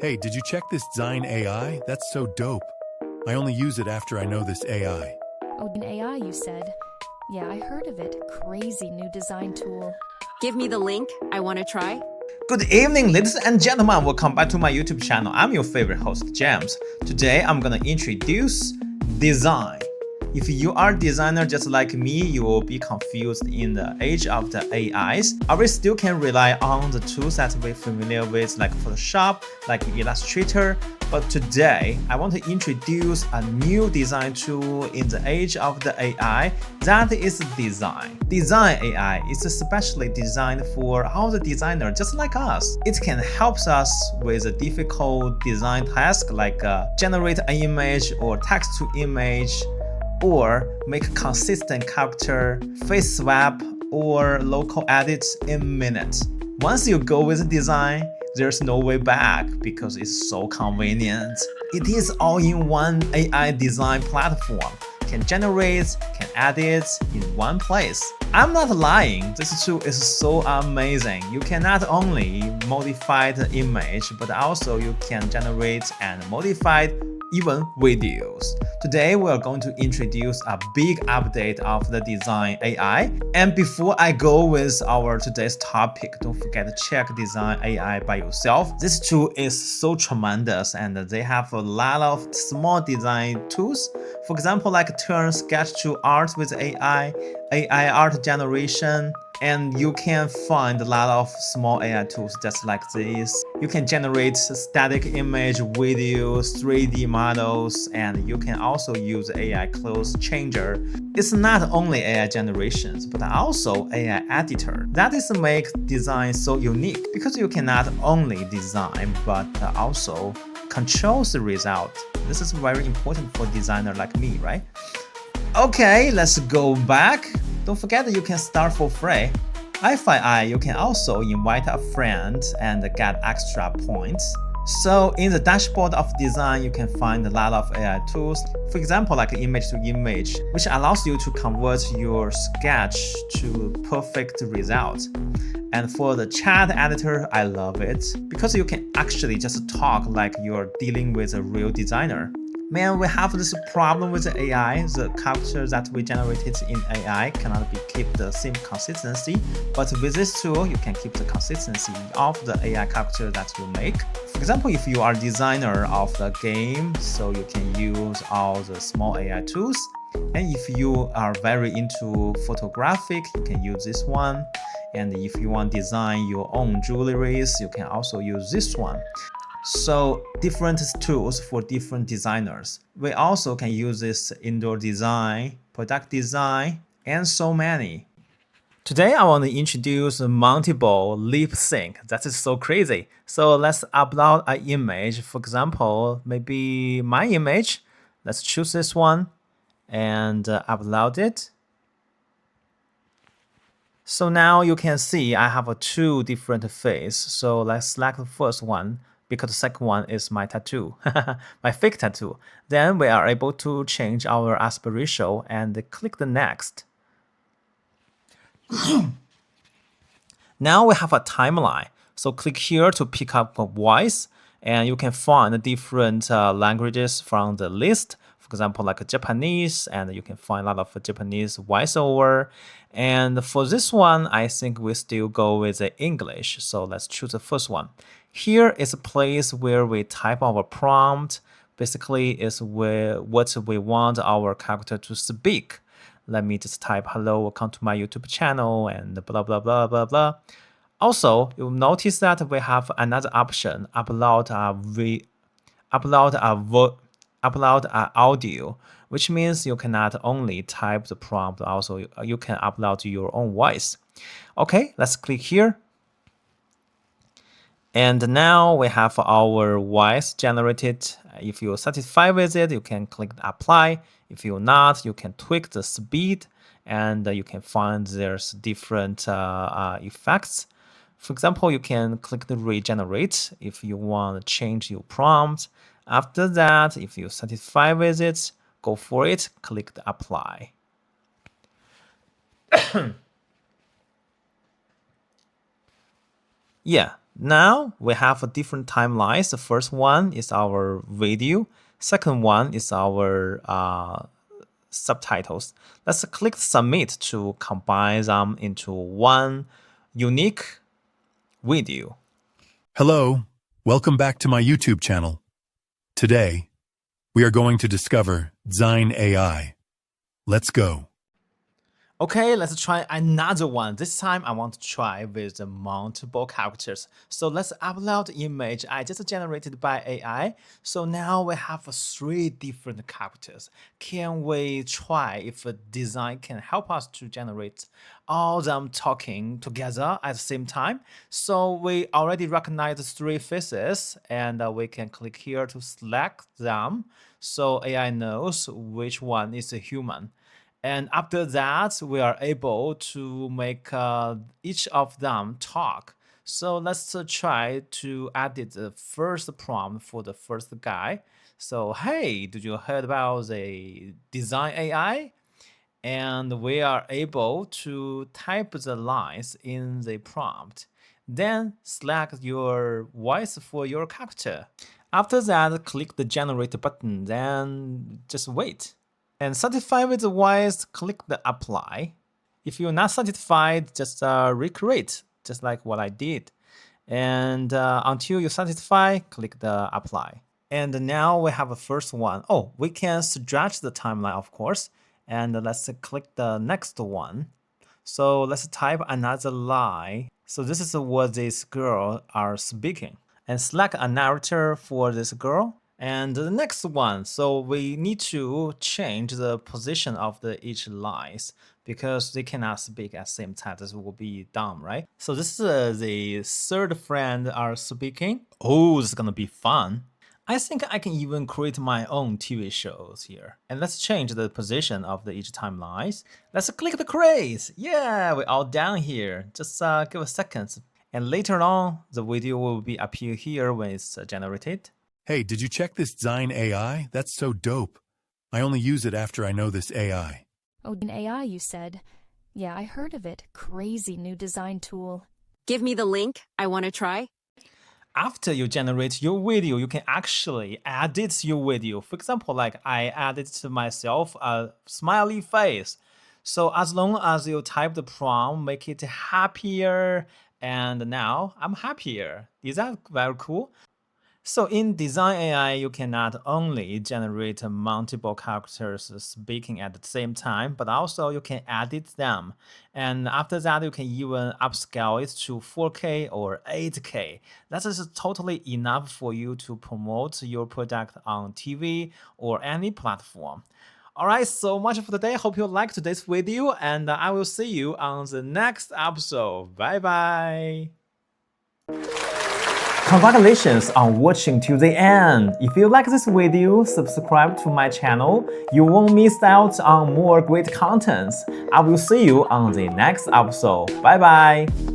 Hey, did you check this Dzine AI? That's so dope. I only use it after I know this AI. Oh, Dzine AI, you said. Yeah, I heard of it. Crazy new design tool. Give me the link. I want to try. Good evening, ladies and gentlemen. Welcome back to my YouTube channel. I'm your favorite host, James. Today, I'm gonna introduce Dzine. If you are a designer just like me, you will be confused in the age of the AIs. Are we still can rely on the tools that we're familiar with, like Photoshop, like Illustrator? But today, I want to introduce a new design tool in the age of the AI, that is Dzine. Dzine AI is especially designed for all the designers just like us. It can help us with a difficult design task like generate an image or text to image, or make consistent character, face swap, or local edits in minutes. Once you go with Dzine, there's no way back because it's so convenient. It is all-in-one AI design platform. Can generate, can edit in one place. I'm not lying, this tool is so amazing. You can not only modify the image, but also you can generate and modify even videos. Today we are going to introduce a big update of the Dzine AI. And before I go with our today's topic, don't forget to check Dzine AI by yourself. This tool is so tremendous and they have a lot of small design tools. For example, like turn sketch to art with AI art generation, and you can find a lot of small AI tools just like this. You can generate static image, videos, 3D models, and you can also use AI clothes changer. It's not only AI generations, but also AI editor. That is make design so unique because you can not only design, but also control the result. This is very important for designer like me, right? Okay, let's go back. Don't forget that you can start for free. FYI, you can also invite a friend and get extra points. So in the dashboard of Dzine, you can find a lot of AI tools. For example, like image to image, which allows you to convert your sketch to perfect result. And for the chat editor, I love it because you can actually just talk like you're dealing with a real designer. Man, we have this problem with the AI. The characters that we generated in AI cannot keep the same consistency. But with this tool, you can keep the consistency of the AI character that you make. For example, if you are a designer of the game, so you can use all the small AI tools. And if you are very into photographic, you can use this one. And if you want to design your own jewelries, you can also use this one. So different tools for different designers. We also can use this indoor design, product design, and so many. Today I want to introduce Mountable Lip Sync. That is so crazy. So let's upload an image. For example, maybe my image. Let's choose this one and upload it. So now you can see I have two different faces. So let's select the first one, because the second one is my tattoo, my fake tattoo. Then we are able to change our aspect ratio and click the next. Now we have a timeline. So click here to pick up a voice, and you can find different languages from the list. For example, like Japanese, and you can find a lot of Japanese voiceover. And for this one, I think we still go with the English. So let's choose the first one. Here is a place where we type our prompt. Basically, is what we want our character to speak. Let me just type hello, welcome to my YouTube channel, and blah blah blah blah blah. Also, you'll notice that we have another option: upload a audio, which means you can not only type the prompt, also you can upload your own voice. Okay, let's click here. And now we have our voice generated. If you're satisfied with it, you can click apply. If you're not, you can tweak the speed, and you can find there's different effects. For example, you can click the regenerate if you want to change your prompt. After that, if you're satisfied with it, go for it, click the apply. Yeah, Now we have a different timelines. The first one is our video. Second one is our subtitles. Let's click submit to combine them into one unique video. Hello, welcome back to my YouTube channel. Today, we are going to discover Dzine AI. Let's go. Okay, let's try another one. This time I want to try with the multiple characters. So let's upload the image I just generated by AI. So now we have 3 different characters. Can we try if a design can help us to generate all them talking together at the same time? So we already recognize the 3 faces and we can click here to select them. So AI knows which one is a human. And after that, we are able to make each of them talk. So let's try to edit the first prompt for the first guy. So, hey, did you heard about the Dzine AI? And we are able to type the lines in the prompt. Then select your voice for your character. After that, click the generate button, then just wait. And satisfied with the voice, click the apply. If you're not satisfied, just recreate, just like what I did. And until you're satisfied, click the apply. And now we have a first one. Oh, we can stretch the timeline, of course. And let's click the next one. So let's type another line. So this is what this girl are speaking. And select a narrator for this girl. And the next one, so we need to change the position of each lines because they cannot speak at the same time. This will be dumb, right? So this is the third friend are speaking. Oh, this is gonna be fun. I think I can even create my own TV shows here. And let's change the position of each timelines. Let's click the create. Yeah, we're all down here. Just give a second. And later on, the video will be appear here when it's generated. Hey, did you check this Dzine AI? That's so dope. I only use it after I know this AI. Oh, Dzine AI, you said. Yeah, I heard of it. Crazy new design tool. Give me the link. I want to try. After you generate your video, you can actually edit your video. For example, like I added to myself a smiley face. So as long as you type the prompt, make it happier, and now I'm happier. Is that very cool? So in Dzine AI, you can not only generate multiple characters speaking at the same time, but also you can edit them. And after that, you can even upscale it to 4K or 8K. That is totally enough for you to promote your product on TV or any platform. Alright, so much for today. Hope you liked today's video, and I will see you on the next episode. Bye bye. Congratulations on watching to the end. If you like this video, subscribe to my channel. You won't miss out on more great contents. I will see you on the next episode. Bye bye.